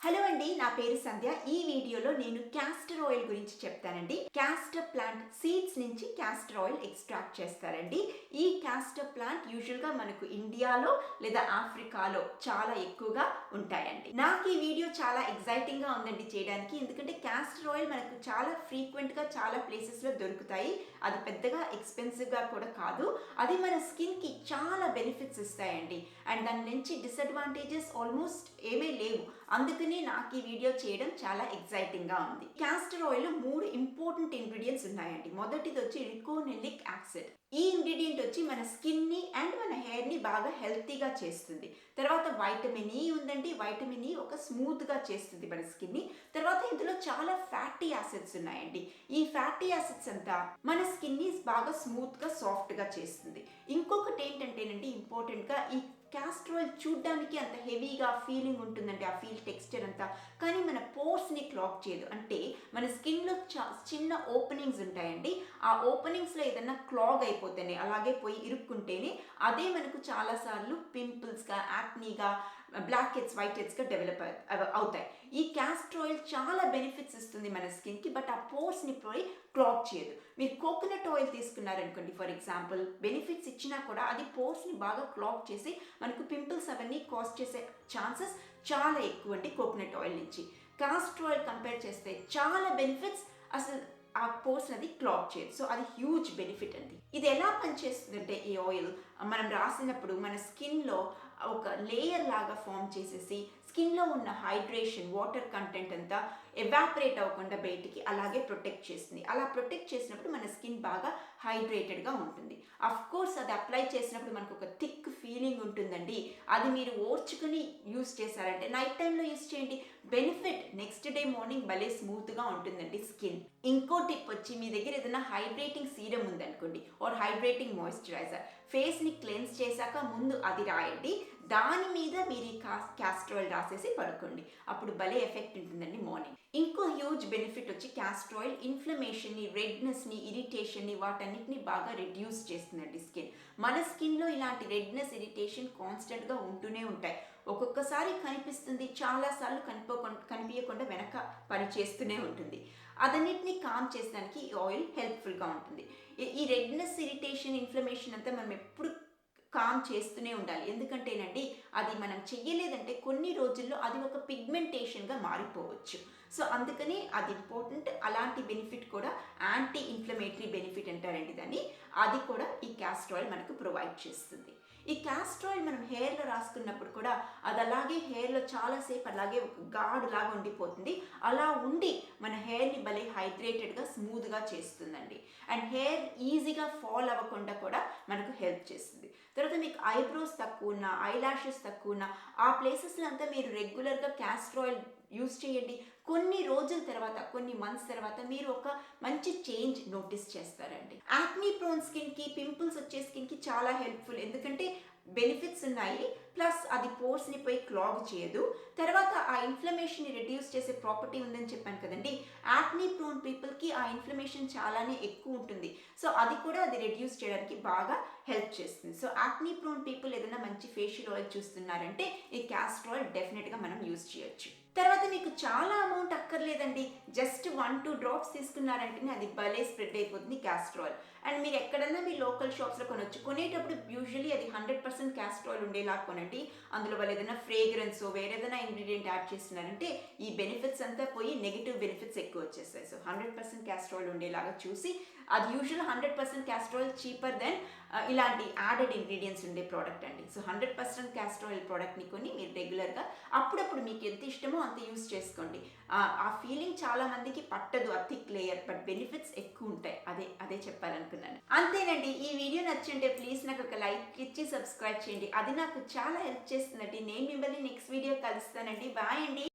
Hello అండి, నా పేరు సంధ్య. ఈ వీడియోలో నేను క్యాస్టర్ ఆయిల్ గురించి చెప్తానండి. క్యాస్టర్ ప్లాంట్ సీడ్స్ నుంచి క్యాస్టర్ ఆయిల్ ఎక్స్ట్రాక్ట్ చేస్తారండి. ఈ క్యాస్టర్ ప్లాంట్ యూజువల్గా మనకు ఇండియాలో లేదా ఆఫ్రికాలో చాలా ఎక్కువగా ఉంటాయండి. నాకు ఈ వీడియో చాలా ఎక్సైటింగ్గా ఉందండి చేయడానికి, ఎందుకంటే క్యాస్టర్ ఆయిల్ మనకు చాలా ఫ్రీక్వెంట్గా చాలా ప్లేసెస్లో దొరుకుతాయి. అది పెద్దగా ఎక్స్పెన్సివ్గా కూడా కాదు. అది మన స్కిన్కి చాలా బెనిఫిట్స్ ఇస్తాయండి. అండ్ దాని నుంచి డిసడ్వాంటేజెస్ ఆల్మోస్ట్ ఏమీ లేవు. అందుకని నాకు ఈ వీడియో చేయడం చాలా ఎక్సైటింగ్గా ఉంది. క్యాస్టర్ ఆయిల్ 3 ఇంపార్టెంట్ ఇంగ్రీడియంట్స్ ఉన్నాయండి. మొదటిది వచ్చి రికోనెలిక్ యాసిడ్. ఈ ఇంగ్రీడియంట్ వచ్చి మన స్కిన్ని అండ్ మన హెయిర్ని బాగా హెల్తీగా చేస్తుంది. తర్వాత వైటమిన్ ఈ ఉందండి. వైటమిన్ ఈ ఒక స్మూత్గా చేస్తుంది మన స్కిన్ని. తర్వాత ఇందులో చాలా ఫ్యాటీ యాసిడ్స్ ఉన్నాయండి. ఈ ఫ్యాటీ యాసిడ్స్ అంతా మన స్కిన్ని బాగా స్మూత్గా సాఫ్ట్గా చేస్తుంది. ఇంకొకటి ఏంటంటేనండి, ఇంపార్టెంట్గా ఈ క్యాస్టర్ ఆయిల్ చూడ్డానికి అంత హెవీగా ఫీలింగ్ ఉంటుందండి, ఆ ఫీల్ టెక్స్చర్ అంతా. కానీ మన పోర్స్ని క్లాగ్ చేయదు. అంటే మన స్కిన్లో చిన్న ఓపెనింగ్స్ ఉంటాయండి. ఆ ఓపెనింగ్స్లో ఏదైనా క్లాగ్ అయిపోతేనే, అలాగే పోయి ఇరుక్కుంటేనే అదే మనకు చాలాసార్లు పింపుల్స్గా, యాక్నీగా, బ్లాక్ హెడ్స్, వైట్ హెడ్స్గా డెవలప్ అవుతాయి. ఈ క్యాస్టర్ ఆయిల్ చాలా బెనిఫిట్స్ ఇస్తుంది మన స్కిన్కి, బట్ ఆ పోర్స్ని పోయి క్లాగ్ చేయదు. మీరు కోకోనట్ ఆయిల్ తీసుకున్నారనుకోండి, ఫర్ ఎగ్జాంపుల్, బెనిఫిట్స్ ఇచ్చినా కూడా అది పోర్స్ని బాగా క్లాగ్ చేసి మనకు పింపుల్స్ అవన్నీ కాజ్ చేసే ఛాన్సెస్ చాలా ఎక్కువ అండి కోకోనట్ ఆయిల్ నుంచి. కాస్టర్ ఆయిల్ కంపేర్ చేస్తే చాలా బెనిఫిట్స్, అసలు ఆ పోర్స్ అది క్లాగ్ చేయదు. సో అది హ్యూజ్ బెనిఫిట్ అండి. ఇది ఎలా పనిచేస్తుందంటే, ఈ ఆయిల్ మనం రాసినప్పుడు మన స్కిన్లో ఒక లేయర్ లాగా ఫామ్ చేసేసి స్కిన్లో ఉన్న హైడ్రేషన్, వాటర్ కంటెంట్ అంతా ఎవాపరేట్ అవ్వకుండా బయటికి అలాగే ప్రొటెక్ట్ చేస్తుంది. అలా ప్రొటెక్ట్ చేసినప్పుడు మన స్కిన్ బాగా హైడ్రేటెడ్గా ఉంటుంది. అఫ్ కోర్స్ అది అప్లై చేసినప్పుడు మనకు ఒక థిక్ ఫీలింగ్ ఉంటుందండి. అది మీరు ఓర్చుకుని యూస్ చేశారంటే, నైట్ టైంలో యూస్ చేయండి, బెనిఫిట్ నెక్స్ట్ డే మార్నింగ్ భలే స్మూత్గా ఉంటుందండి స్కిన్. ఇంకో టిప్ వచ్చి, మీ దగ్గర ఏదైనా హైడ్రేటింగ్ సీరం ఉందనుకోండి, ఆర్ హైడ్రేటింగ్ మాయిశ్చరైజర్, ఫేస్ని క్లెన్స్ చేశాక ముందు అది రాయండి. దాని మీద మీరు ఈ క్యాస్టర్ ఆయిల్ రాసేసి పడుకోండి. అప్పుడు భలే ఎఫెక్ట్ ఉంటుందండి మార్నింగ్. ఇంకో హ్యూజ్ బెనిఫిట్ వచ్చి, క్యాస్టర్ ఆయిల్ ఇన్ఫ్లమేషన్ని, రెడ్నెస్ని, ఇరిటేషన్ని, వాటన్నిటిని బాగా రిడ్యూస్ చేస్తుందండి స్కిన్. మన స్కిన్లో ఇలాంటి రెడ్నెస్, ఇరిటేషన్ కాన్స్టెంట్గా ఉంటూనే ఉంటాయి. ఒక్కొక్కసారి కనిపిస్తుంది, చాలాసార్లు కనిపించకుండా వెనక పని చేస్తూనే ఉంటుంది. అదన్నిటిని కామ్ చేసడానికి ఈ ఆయిల్ హెల్ప్ఫుల్గా ఉంటుంది. ఈ రెడ్నెస్, ఇరిటేషన్, ఇన్ఫ్లమేషన్ అంతా మనం ఎప్పుడు కామ్ చేస్తూనే ఉండాలి. ఎందుకంటేనండి, అది మనం చెయ్యలేదంటే కొన్ని రోజుల్లో అది ఒక పిగ్మెంటేషన్గా మారిపోవచ్చు. సో అందుకని అది ఇంపార్టెంట్. అలాంటి బెనిఫిట్ కూడా యాంటీ ఇన్ఫ్లమేటరీ బెనిఫిట్ అంటారండి దాన్ని. అది కూడా ఈ క్యాస్టర్ ఆయిల్ మనకు ప్రొవైడ్ చేస్తుంది. ఈ క్యాస్టర్ ఆయిల్ మనం హెయిర్లో రాసుకున్నప్పుడు కూడా అది అలాగే హెయిర్లో చాలాసేపు అలాగే ఒక గాడ్ లాగా ఉండిపోతుంది. అలా ఉండి మన హెయిర్ని భలే హైడ్రేటెడ్గా, స్మూత్గా చేస్తుందండి. అండ్ హెయిర్ ఈజీగా ఫాల్ అవ్వకుండా కూడా మనకు హెల్ప్ చేస్తుంది. తర్వాత మీకు ఐబ్రోస్ తక్కువ ఉన్నా, ఐ లాషెస్ తక్కువ ఉన్నా, ఆ ప్లేసెస్లో అంతా మీరు రెగ్యులర్గా క్యాస్టర్ ఆయిల్ యూస్ చేయండి. కొన్ని రోజుల తర్వాత, కొన్ని మంత్స్ తర్వాత మీరు ఒక మంచి చేంజ్ నోటీస్ చేస్తారండి. యాక్నీ ప్రోన్ స్కిన్కి, పింపుల్స్ వచ్చే స్కిన్కి చాలా హెల్ప్ఫుల్. ఎందుకంటే బెనిఫిట్స్ ఉన్నాయి, ప్లస్ అది పోర్స్ని పోయి క్లాగ్ చేయదు. తర్వాత ఆ ఇన్ఫ్లమేషన్ని రెడ్యూస్ చేసే ప్రాపర్టీ ఉందని చెప్పాను కదండి. యాక్నీ ప్రోన్ పీపుల్కి ఆ ఇన్ఫ్లమేషన్ చాలానే ఎక్కువ ఉంటుంది. సో అది కూడా అది రెడ్యూస్ చేయడానికి బాగా హెల్ప్ చేస్తుంది. సో యాక్నీ ప్రోన్ పీపుల్ ఏదైనా మంచి ఫేషియల్ ఆయిల్ చూస్తున్నారంటే ఈ క్యాస్టర్ ఆయిల్ డెఫినెట్గా మనం యూస్ చేయొచ్చు. తర్వాత మీకు చాలా అమౌంట్ అక్కర్లేదండి. జస్ట్ 1-2 డ్రాప్స్ తీసుకున్నారంటేనే అది భలే స్ప్రెడ్ అయిపోతుంది క్యాస్టర్ ఆయిల్. అండ్ మీరు ఎక్కడన్నా మీ లోకల్ షాప్స్లో కొనొచ్చు. కొనేటప్పుడు యూజువల్లీ అది 100% క్యాస్టర్ ఆయిల్ ఉండేలా కొనండి. అందులో వాళ్ళు ఏదైనా ఫ్రేగ్రెన్స్, వేరే ఏదైనా ఇంగ్రీడియంట్ యాడ్ చేస్తున్నారంటే ఈ బెనిఫిట్స్ అంతా పోయి నెగిటివ్ బెనిఫిట్స్ ఎక్కువ వచ్చేస్తాయి. సో 100% క్యాస్టర్ ఆయిల్ ఉండేలాగా చూసి, అది usual 100% castor oil cheaper than ఇలాంటి యాడెడ్ ఇంగ్రీడియంట్స్ ఉండే ప్రోడక్ట్ అండి. సో 100% క్యాస్టర్ ఆయిల్ ప్రోడక్ట్ని కొని మీరు రెగ్యులర్గా అప్పుడప్పుడు మీకు ఎంత ఇష్టమో అంత యూస్ చేసుకోండి. ఆ ఫీలింగ్ చాలా మందికి పట్టదు, ఆ థిక్ లేయర్, బట్ బెనిఫిట్స్ ఎక్కువ ఉంటాయి. అదే చెప్పాలనుకున్నాను. అంతేనండి. ఈ వీడియో నచ్చుంటే ప్లీజ్ నాకు ఒక లైక్ ఇచ్చి సబ్స్క్రైబ్ చేయండి. అది నాకు చాలా హెల్ప్ చేస్తుందండి. నేను మిమ్మల్ని నెక్స్ట్ వీడియో కలుస్తానండి. బాయ్ అండి.